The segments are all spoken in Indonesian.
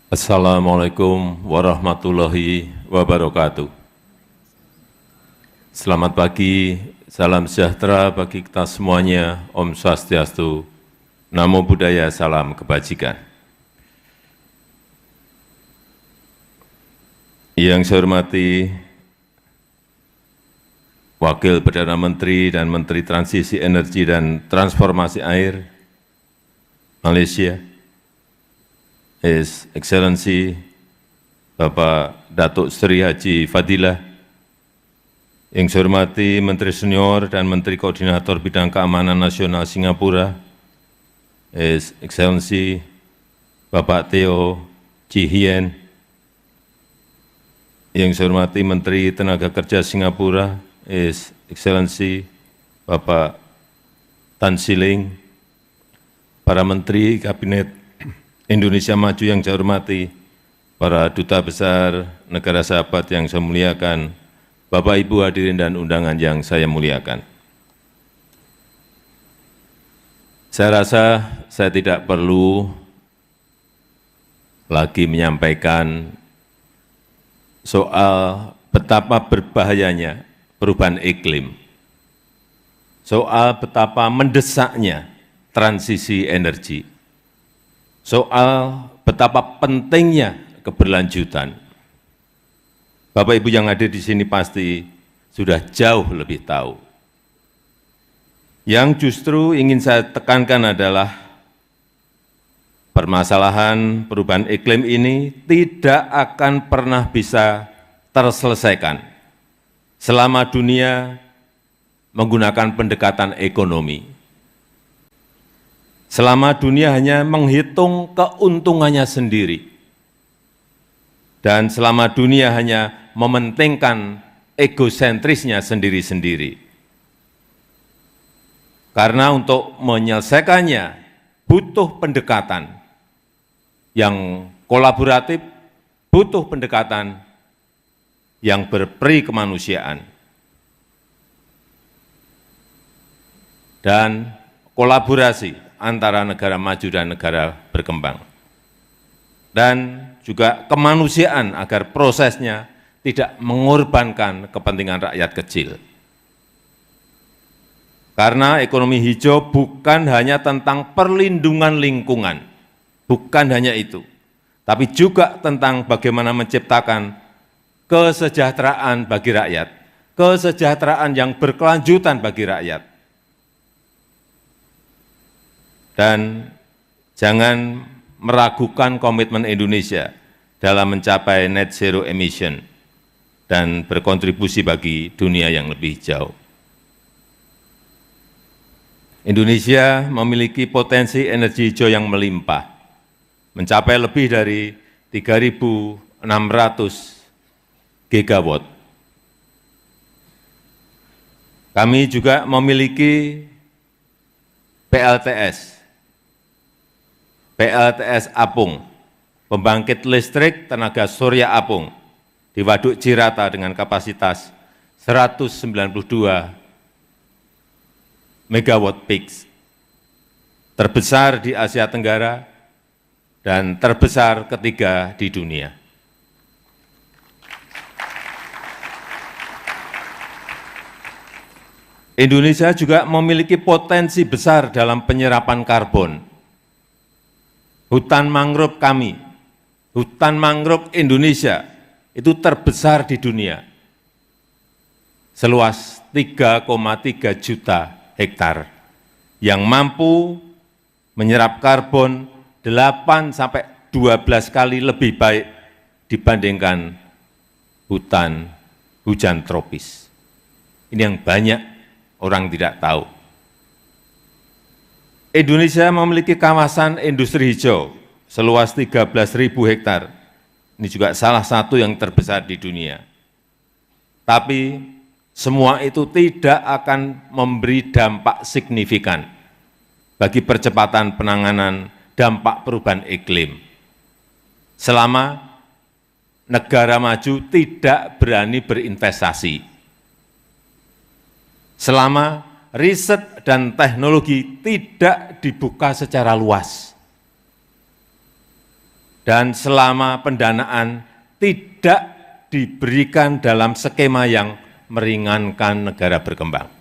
Assalamualaikum warahmatullahi wabarakatuh. Selamat pagi, salam sejahtera bagi kita semuanya, Om Swastiastu, Namo Buddhaya, salam kebajikan. Yang saya hormati Wakil Perdana Menteri dan Menteri Transisi Energi dan Transformasi Air Malaysia, His Excellency Bapak Datuk Seri Haji Fadilah, yang saya hormati Menteri Senior dan Menteri Koordinator Bidang Keamanan Nasional Singapura, His Excellency Bapak Teo Chee Hean, yang saya hormati Menteri Tenaga Kerja Singapura, His Excellency Bapak Tan Sri Ling, para Menteri Kabinet Indonesia Maju yang saya hormati, para duta besar negara sahabat yang saya muliakan, Bapak Ibu hadirin dan undangan yang saya muliakan. Saya rasa saya tidak perlu lagi menyampaikan soal betapa berbahayanya perubahan iklim, soal betapa mendesaknya transisi energi, soal betapa pentingnya keberlanjutan. Bapak Ibu yang hadir di sini pasti sudah jauh lebih tahu. Yang justru ingin saya tekankan adalah permasalahan perubahan iklim ini tidak akan pernah bisa terselesaikan selama dunia menggunakan pendekatan ekonomi. Selama dunia hanya menghitung keuntungannya sendiri, dan selama dunia hanya mementingkan egosentrisnya sendiri-sendiri. Karena untuk menyelesaikannya butuh pendekatan yang kolaboratif, butuh pendekatan yang berperi kemanusiaan, dan kolaborasi antara negara maju dan negara berkembang, dan juga kemanusiaan agar prosesnya tidak mengorbankan kepentingan rakyat kecil. Karena ekonomi hijau bukan hanya tentang perlindungan lingkungan, bukan hanya itu, tapi juga tentang bagaimana menciptakan kesejahteraan bagi rakyat, kesejahteraan yang berkelanjutan bagi rakyat. Dan jangan meragukan komitmen Indonesia dalam mencapai net zero emission dan berkontribusi bagi dunia yang lebih jauh. Indonesia memiliki potensi energi hijau yang melimpah, mencapai lebih dari 3.600 gigawatt. Kami juga memiliki PLTS Apung, pembangkit listrik tenaga surya apung di Waduk Cirata dengan kapasitas 192 megawatt peak, terbesar di Asia Tenggara dan terbesar ketiga di dunia. Indonesia juga memiliki potensi besar dalam penyerapan karbon. Hutan mangrove kami, hutan mangrove Indonesia itu terbesar di dunia, seluas 3,3 juta hektar, yang mampu menyerap karbon 8 sampai 12 kali lebih baik dibandingkan hutan hujan tropis. Ini yang banyak orang tidak tahu. Indonesia memiliki kawasan industri hijau seluas 13.000 hektar. Ini juga salah satu yang terbesar di dunia. Tapi semua itu tidak akan memberi dampak signifikan bagi percepatan penanganan dampak perubahan iklim selama negara maju tidak berani berinvestasi, selama riset dan teknologi tidak dibuka secara luas, dan selama pendanaan tidak diberikan dalam skema yang meringankan negara berkembang.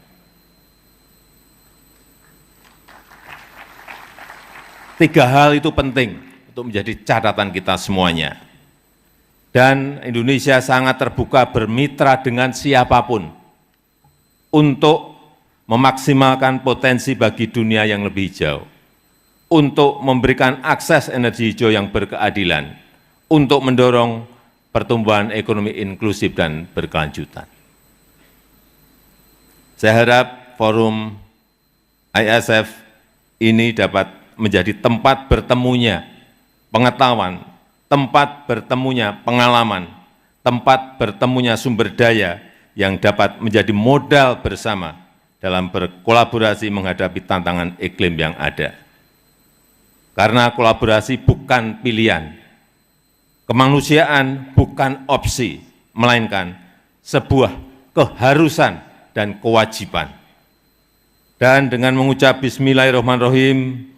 Tiga hal itu penting untuk menjadi catatan kita semuanya. Dan Indonesia sangat terbuka bermitra dengan siapapun untuk memaksimalkan potensi bagi dunia yang lebih hijau, untuk memberikan akses energi hijau yang berkeadilan, untuk mendorong pertumbuhan ekonomi inklusif dan berkelanjutan. Saya harap forum ISF ini dapat menjadi tempat bertemunya pengetahuan, tempat bertemunya pengalaman, tempat bertemunya sumber daya yang dapat menjadi modal bersama dalam berkolaborasi menghadapi tantangan iklim yang ada. Karena kolaborasi bukan pilihan, kemanusiaan bukan opsi, melainkan sebuah keharusan dan kewajiban. Dan dengan mengucap Bismillahirrahmanirrahim,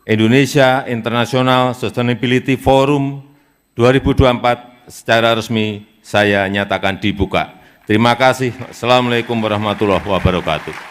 Indonesia International Sustainability Forum 2024 secara resmi saya nyatakan dibuka. Terima kasih. Assalamualaikum warahmatullahi wabarakatuh.